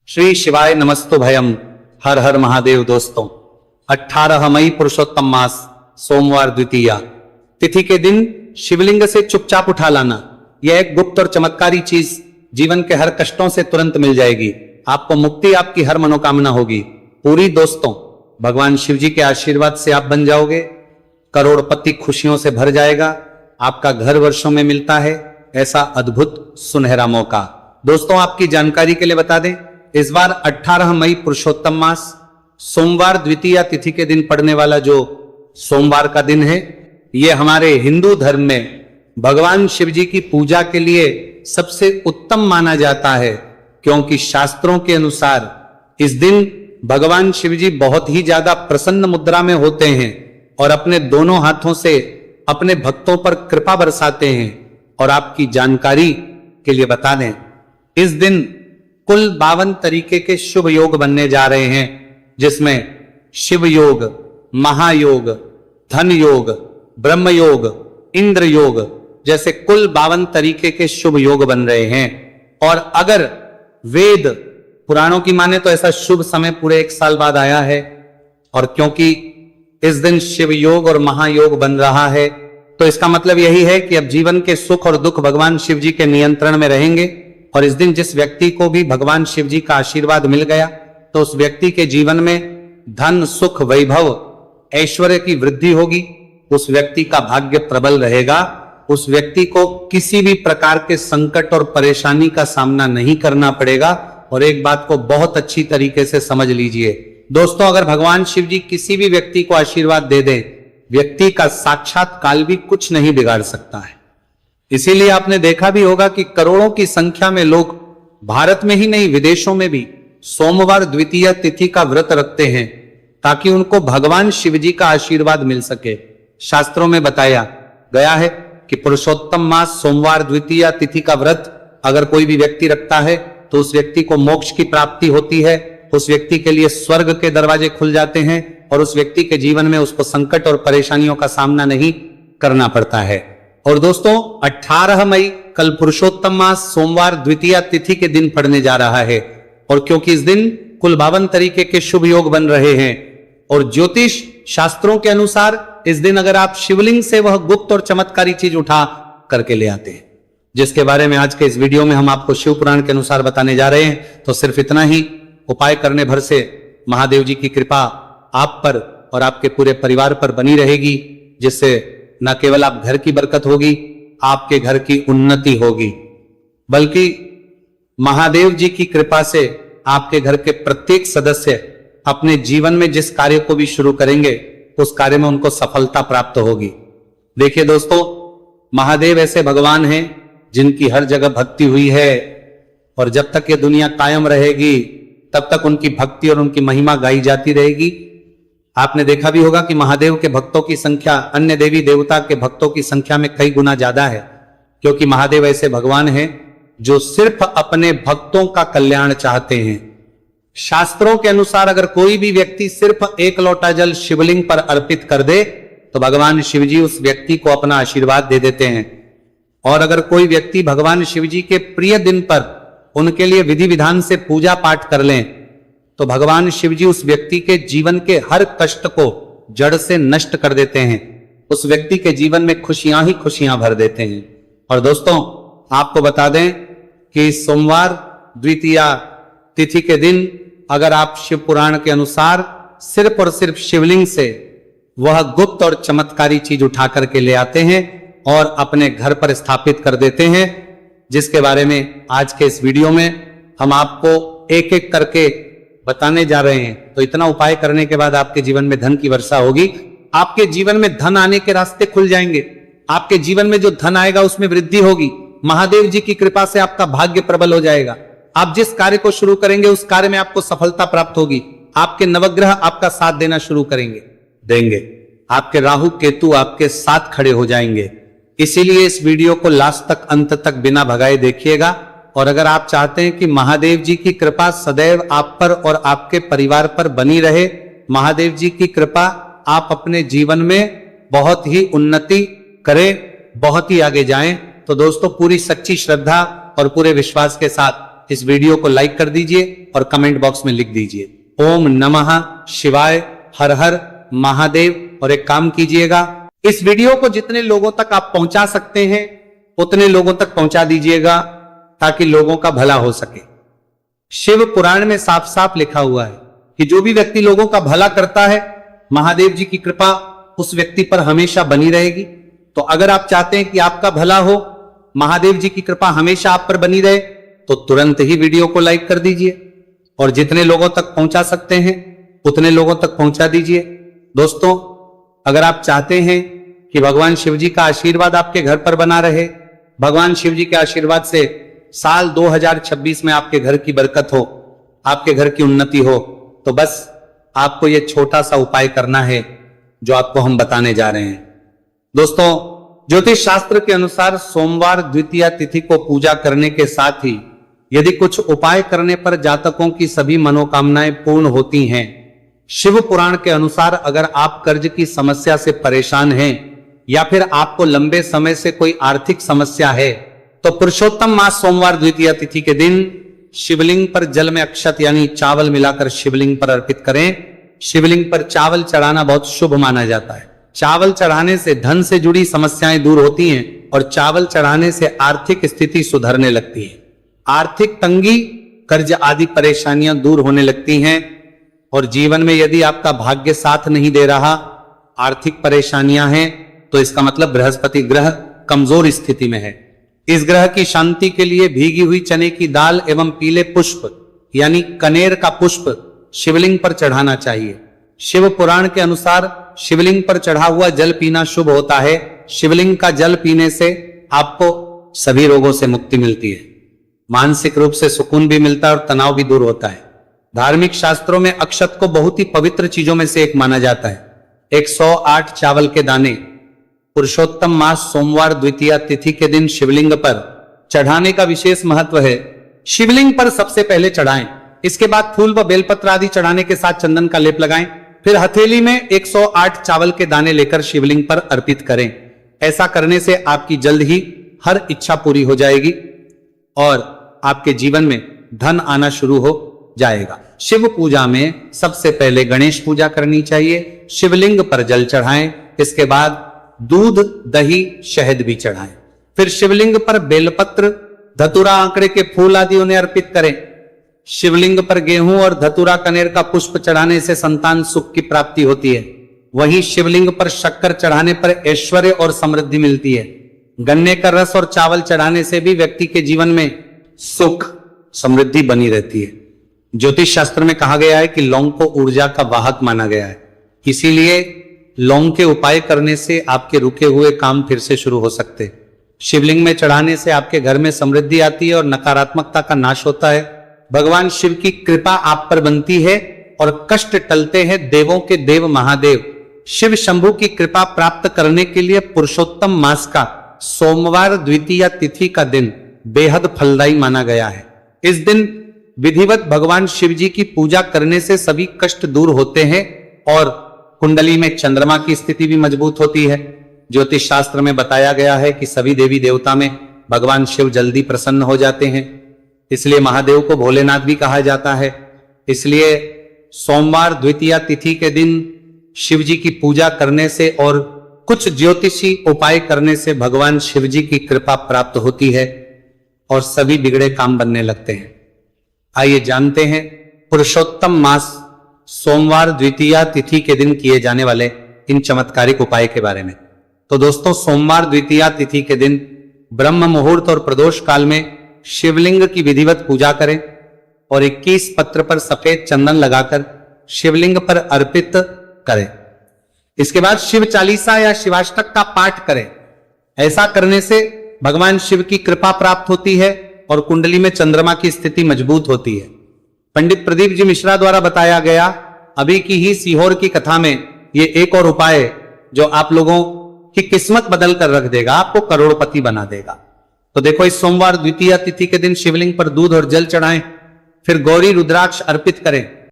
श्री शिवाय नमस्तु भयम। हर हर महादेव। दोस्तों 18 मई पुरुषोत्तम मास सोमवार द्वितीया तिथि के दिन शिवलिंग से चुपचाप उठा लाना, यह एक गुप्त और चमत्कारी चीज जीवन के हर कष्टों से तुरंत मिल जाएगी। आपको मुक्ति, आपकी हर मनोकामना होगी पूरी। दोस्तों भगवान शिव जी के आशीर्वाद से आप बन जाओगे, करोड़पति खुशियों से भर जाएगा। आपका घर वर्षों में मिलता है ऐसा अद्भुत सुनहरा मौका। दोस्तों आपकी जानकारी के लिए बता दें, इस बार 18 मई पुरुषोत्तम मास सोमवार द्वितीया तिथि के दिन पड़ने वाला जो सोमवार का दिन है, यह हमारे हिंदू धर्म में भगवान शिव जी की पूजा के लिए सबसे उत्तम माना जाता है, क्योंकि शास्त्रों के अनुसार इस दिन भगवान शिव जी बहुत ही ज्यादा प्रसन्न मुद्रा में होते हैं और अपने दोनों हाथों से अपने भक्तों पर कृपा बरसाते हैं। और आपकी जानकारी के लिए बता दें, इस दिन कुल 52 तरीके के शुभ योग बनने जा रहे हैं, जिसमें शिव योग, महायोग, धन योग, ब्रह्म योग, इंद्र योग जैसे कुल 52 तरीके के शुभ योग बन रहे हैं। और अगर वेद पुराणों की माने तो ऐसा शुभ समय पूरे 1 साल बाद आया है। और क्योंकि इस दिन शिव योग और महायोग बन रहा है, तो इसका मतलब यही है कि अब जीवन के सुख और दुख भगवान शिव जी के नियंत्रण में रहेंगे। और इस दिन जिस व्यक्ति को भी भगवान शिव जी का आशीर्वाद मिल गया, तो उस व्यक्ति के जीवन में धन, सुख, वैभव, ऐश्वर्य की वृद्धि होगी। उस व्यक्ति का भाग्य प्रबल रहेगा। उस व्यक्ति को किसी भी प्रकार के संकट और परेशानी का सामना नहीं करना पड़ेगा। और एक बात को बहुत अच्छी तरीके से समझ लीजिए दोस्तों, अगर भगवान शिव जी किसी भी व्यक्ति को आशीर्वाद दे दें, व्यक्ति का साक्षात काल भी कुछ नहीं बिगाड़ सकता है। इसीलिए आपने देखा भी होगा कि करोड़ों की संख्या में लोग भारत में ही नहीं विदेशों में भी सोमवार द्वितीया तिथि का व्रत रखते हैं, ताकि उनको भगवान शिव जी का आशीर्वाद मिल सके। शास्त्रों में बताया गया है कि पुरुषोत्तम मास सोमवार द्वितीया तिथि का व्रत अगर कोई भी व्यक्ति रखता है, तो उस व्यक्ति को मोक्ष की प्राप्ति होती है। उस व्यक्ति के लिए स्वर्ग के दरवाजे खुल जाते हैं और उस व्यक्ति के जीवन में उसको संकट और परेशानियों का सामना नहीं करना पड़ता है। और दोस्तों 18 मई कल पुरुषोत्तम मास सोमवार द्वितीया तिथि के दिन पड़ने जा रहा है। और क्योंकि इस दिन कुल 52 तरीके के शुभ योग बन रहे हैं, और ज्योतिष शास्त्रों के अनुसार इस दिन अगर आप शिवलिंग से वह गुप्त और चमत्कारी चीज उठा करके ले आते हैं, जिसके बारे में आज के इस वीडियो में हम आपको शिव पुराण के अनुसार बताने जा रहे हैं, तो सिर्फ इतना ही उपाय करने भर से महादेव जी की कृपा आप पर और आपके पूरे परिवार पर बनी रहेगी, जिससे न केवल आप घर की बरकत होगी, आपके घर की उन्नति होगी, बल्कि महादेव जी की कृपा से आपके घर के प्रत्येक सदस्य अपने जीवन में जिस कार्य को भी शुरू करेंगे, उस कार्य में उनको सफलता प्राप्त होगी। देखिए दोस्तों, महादेव ऐसे भगवान हैं जिनकी हर जगह भक्ति हुई है, और जब तक ये दुनिया कायम रहेगी तब तक उनकी भक्ति और उनकी महिमा गाई जाती रहेगी। आपने देखा भी होगा कि महादेव के भक्तों की संख्या अन्य देवी देवता के भक्तों की संख्या में कई गुना ज्यादा है, क्योंकि महादेव ऐसे भगवान हैं जो सिर्फ अपने भक्तों का कल्याण चाहते हैं। शास्त्रों के अनुसार अगर कोई भी व्यक्ति सिर्फ 1 लोटा जल शिवलिंग पर अर्पित कर दे, तो भगवान शिव जी उस व्यक्ति को अपना आशीर्वाद दे देते हैं। और अगर कोई व्यक्ति भगवान शिव जी के प्रिय दिन पर उनके लिए विधि विधान से पूजा पाठ कर लें, तो भगवान शिव जी उस व्यक्ति के जीवन के हर कष्ट को जड़ से नष्ट कर देते हैं। उस व्यक्ति के जीवन में खुशियां ही खुशियां भर देते हैं। और दोस्तों आपको बता दें कि सोमवार द्वितीया तिथि के दिन अगर आप शिव पुराण के अनुसार सिर्फ और सिर्फ शिवलिंग से वह गुप्त और चमत्कारी चीज उठा करके ले आते हैं और अपने घर पर स्थापित कर देते हैं, जिसके बारे में आज के इस वीडियो में हम आपको एक एक करके बताने जा रहे हैं, तो इतना उपाय करने के बाद आपके जीवन में धन की वर्षा होगी। आपके जीवन में धन आने के रास्ते खुल जाएंगे। आपके जीवन में जो धन आएगा उसमें वृद्धि होगी। महादेव जी की कृपा से आपका भाग्य प्रबल हो जाएगा। आप जिस कार्य को शुरू करेंगे उस कार्य में आपको सफलता प्राप्त होगी। आपके नवग्रह आपका साथ देना शुरू देंगे। आपके राहु केतु आपके साथ खड़े हो जाएंगे। इसीलिए इस वीडियो को लास्ट तक, अंत तक बिना भगाए देखिएगा। और अगर आप चाहते हैं कि महादेव जी की कृपा सदैव आप पर और आपके परिवार पर बनी रहे, महादेव जी की कृपा आप अपने जीवन में बहुत ही उन्नति करें, बहुत ही आगे जाएं, तो दोस्तों पूरी सच्ची श्रद्धा और पूरे विश्वास के साथ इस वीडियो को लाइक कर दीजिए और कमेंट बॉक्स में लिख दीजिए ओम नमः शिवाय, हर हर महादेव। और एक काम कीजिएगा, इस वीडियो को जितने लोगों तक आप पहुंचा सकते हैं उतने लोगों तक पहुंचा दीजिएगा ताकि लोगों का भला हो सके। शिव पुराण में साफ साफ लिखा हुआ है कि जो भी व्यक्ति लोगों का भला करता है, महादेव जी की कृपा उस व्यक्ति पर हमेशा बनी रहेगी। तो अगर आप चाहते हैं कि आपका भला हो, महादेव जी की कृपा हमेशा आप पर बनी रहे, तो तुरंत ही वीडियो को लाइक कर दीजिए और जितने लोगों तक पहुंचा सकते हैं उतने लोगों तक पहुंचा दीजिए। दोस्तों, अगर आप चाहते हैं कि भगवान शिव जी का आशीर्वाद आपके घर पर बना रहे, भगवान शिव जी के आशीर्वाद से साल 2026 में आपके घर की बरकत हो, आपके घर की उन्नति हो, तो बस आपको यह छोटा सा उपाय करना है जो आपको हम बताने जा रहे हैं। दोस्तों, ज्योतिष शास्त्र के अनुसार सोमवार द्वितीया तिथि को पूजा करने के साथ ही यदि कुछ उपाय करने पर जातकों की सभी मनोकामनाएं पूर्ण होती हैं। शिव पुराण के अनुसार अगर आप कर्ज की समस्या से परेशान हैं या फिर आपको लंबे समय से कोई आर्थिक समस्या है, तो पुरुषोत्तम मास सोमवार द्वितीया तिथि के दिन शिवलिंग पर जल में अक्षत यानी चावल मिलाकर शिवलिंग पर अर्पित करें। शिवलिंग पर चावल चढ़ाना बहुत शुभ माना जाता है। चावल चढ़ाने से धन से जुड़ी समस्याएं दूर होती हैं और चावल चढ़ाने से आर्थिक स्थिति सुधरने लगती है। आर्थिक तंगी, कर्ज आदि परेशानियां दूर होने लगती हैं और जीवन में यदि आपका भाग्य साथ नहीं दे रहा, आर्थिक परेशानियां हैं, तो इसका मतलब बृहस्पति ग्रह कमजोर स्थिति में है। इस ग्रह की शांति के लिए भीगी हुई चने की दाल एवं पीले पुष्प यानी कनेर का पुष्प शिवलिंग पर चढ़ाना चाहिए। शिव पुराण के अनुसार शिवलिंग पर चढ़ा हुआ जल पीना शुभ होता है। शिवलिंग का जल पीने से आपको सभी रोगों से मुक्ति मिलती है, मानसिक रूप से सुकून भी मिलता है और तनाव भी दूर होता है। धार्मिक शास्त्रों में अक्षत को बहुत ही पवित्र चीजों में से एक माना जाता है। 108 चावल के दाने पुरुषोत्तम मास सोमवार द्वितीया तिथि के दिन शिवलिंग पर चढ़ाने का विशेष महत्व है। शिवलिंग पर सबसे पहले चढ़ाएं, इसके बाद फूल व बेलपत्र आदि चढ़ाने के साथ चंदन का लेप लगाएं, फिर हथेली में 108 चावल के दाने लेकर शिवलिंग पर अर्पित करें। ऐसा करने से आपकी जल्द ही हर इच्छा पूरी हो जाएगी और आपके जीवन में धन आना शुरू हो जाएगा। शिव पूजा में सबसे पहले गणेश पूजा करनी चाहिए। शिवलिंग पर जल चढ़ाएं, इसके बाद दूध, दही, शहद भी चढ़ाएं। फिर शिवलिंग पर बेलपत्र, धतूरा, आंकड़े के फूल आदि उन्हें अर्पित करें। शिवलिंग पर गेहूं और धतूरा कनेर का पुष्प चढ़ाने से संतान सुख की प्राप्ति होती है। वहीं शिवलिंग पर शक्कर चढ़ाने पर ऐश्वर्य और समृद्धि मिलती है। गन्ने का रस और चावल चढ़ाने से भी व्यक्ति के जीवन में सुख समृद्धि बनी रहती है। ज्योतिष शास्त्र में कहा गया है कि लौंग को ऊर्जा का वाहक माना गया है, इसीलिए लौंग के उपाय करने से आपके रुके हुए काम फिर से शुरू हो सकते। शिवलिंग में चढ़ाने से आपके घर में समृद्धि आती है और नकारात्मकता का नाश होता है। भगवान शिव की कृपा आप पर बनती है और कष्ट टलते हैं। देवों के देव महादेव शिव शंभु की कृपा प्राप्त करने के लिए पुरुषोत्तम मास का सोमवार द्वितीया तिथि का दिन बेहद फलदायी माना गया है। इस दिन विधिवत भगवान शिव जी की पूजा करने से सभी कष्ट दूर होते हैं और कुंडली में चंद्रमा की स्थिति भी मजबूत होती है। ज्योतिष शास्त्र में बताया गया है कि सभी देवी देवता में भगवान शिव जल्दी प्रसन्न हो जाते हैं, इसलिए महादेव को भोलेनाथ भी कहा जाता है। इसलिए सोमवार द्वितीया तिथि के दिन शिव जी की पूजा करने से और कुछ ज्योतिषी उपाय करने से भगवान शिव जी की कृपा प्राप्त होती है और सभी बिगड़े काम बनने लगते हैं। आइए जानते हैं पुरुषोत्तम मास सोमवार द्वितीया तिथि के दिन किए जाने वाले इन चमत्कारिक उपाय के बारे में। तो दोस्तों, सोमवार द्वितीया तिथि के दिन ब्रह्म मुहूर्त और प्रदोष काल में शिवलिंग की विधिवत पूजा करें और 21 पत्र पर सफेद चंदन लगाकर शिवलिंग पर अर्पित करें। इसके बाद शिव चालीसा या शिवाष्टक का पाठ करें। ऐसा करने से भगवान शिव की कृपा प्राप्त होती है और कुंडली में चंद्रमा की स्थिति मजबूत होती है। पंडित प्रदीप जी मिश्रा द्वारा बताया गया अभी की ही सीहोर की कथा में ये एक और उपाय जो आप लोगों की किस्मत बदल कर रख देगा, आपको करोड़पति बना देगा। तो देखो, इस सोमवार द्वितीया तिथि के दिन शिवलिंग पर दूध और जल चढ़ाएं, फिर गौरी रुद्राक्ष अर्पित करें